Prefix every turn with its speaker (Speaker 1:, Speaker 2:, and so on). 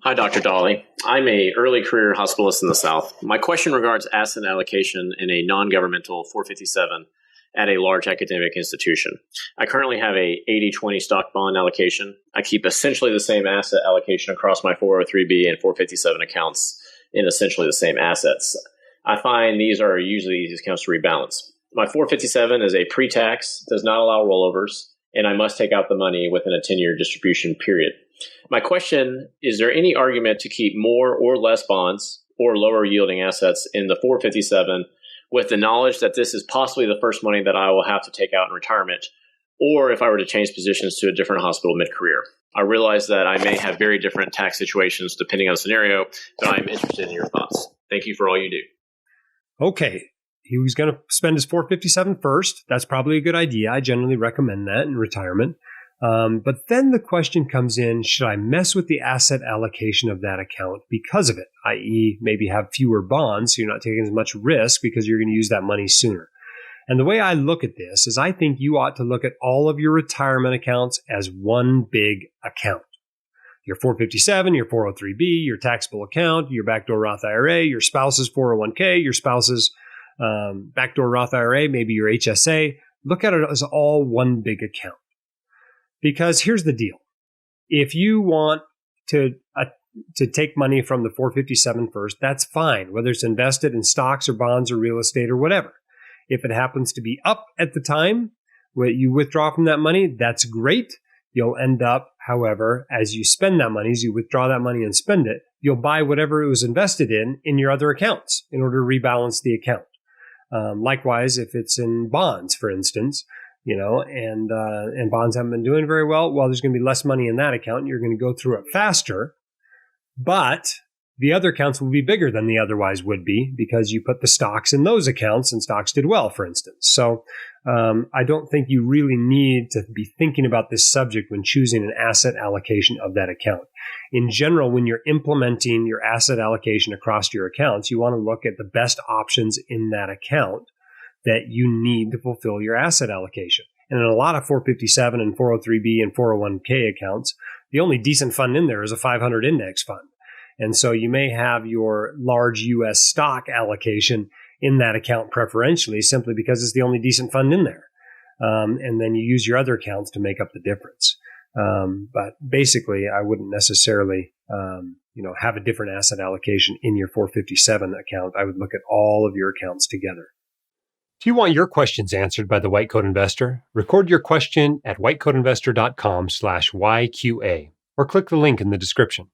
Speaker 1: Hi, Dr. Dolly. I'm a early career hospitalist in the South. My question regards asset allocation in a non-governmental 457 at a large academic institution. I currently have a 80-20 stock bond allocation. I keep essentially the same asset allocation across my 403B and 457 accounts in essentially the same assets. I find these are usually easy accounts to rebalance. My 457 is a pre-tax, does not allow rollovers, and I must take out the money within a 10-year distribution period. My question, is there any argument to keep more or less bonds or lower yielding assets in the 457 with the knowledge that this is possibly the first money that I will have to take out in retirement, or if I were to change positions to a different hospital mid-career? I realize that I may have very different tax situations depending on the scenario, but I'm interested in your thoughts. Thank you for all you do.
Speaker 2: Okay. He was going to spend his 457 first. That's probably a good idea. I generally recommend that in retirement. But then the question comes in, should I mess with the asset allocation of that account because of it? I.e., maybe have fewer bonds so you're not taking as much risk because you're going to use that money sooner. And the way I look at this is I think you ought to look at all of your retirement accounts as one big account. Your 457, your 403B, your taxable account, your backdoor Roth IRA, your spouse's 401k, your spouse's backdoor Roth IRA, maybe your HSA. Look at it as all one big account. Because here's the deal. If you want to take money from the 457 first, that's fine, whether it's invested in stocks or bonds or real estate or whatever. If it happens to be up at the time where you withdraw from that money, that's great. You'll end up, however, as you spend that money, as you withdraw that money and spend it, you'll buy whatever it was invested in your other accounts in order to rebalance the account. Likewise, if it's in bonds, for instance, and bonds haven't been doing very well, there's going to be less money in that account. And you're going to go through it faster, but the other accounts will be bigger than they otherwise would be because you put the stocks in those accounts and stocks did well, for instance. So I don't think you really need to be thinking about this subject when choosing an asset allocation of that account. In general, when you're implementing your asset allocation across your accounts, you want to look at the best options in that account that you need to fulfill your asset allocation. And in a lot of 457 and 403B and 401k accounts, the only decent fund in there is a 500 index fund. And so you may have your large U.S. stock allocation in that account preferentially simply because it's the only decent fund in there. And then you use your other accounts to make up the difference. But basically, I wouldn't necessarily have a different asset allocation in your 457 account. I would look at all of your accounts together. Do you want your questions answered by the White Coat Investor? Record your question at whitecoatinvestor.com/YQA or click the link in the description.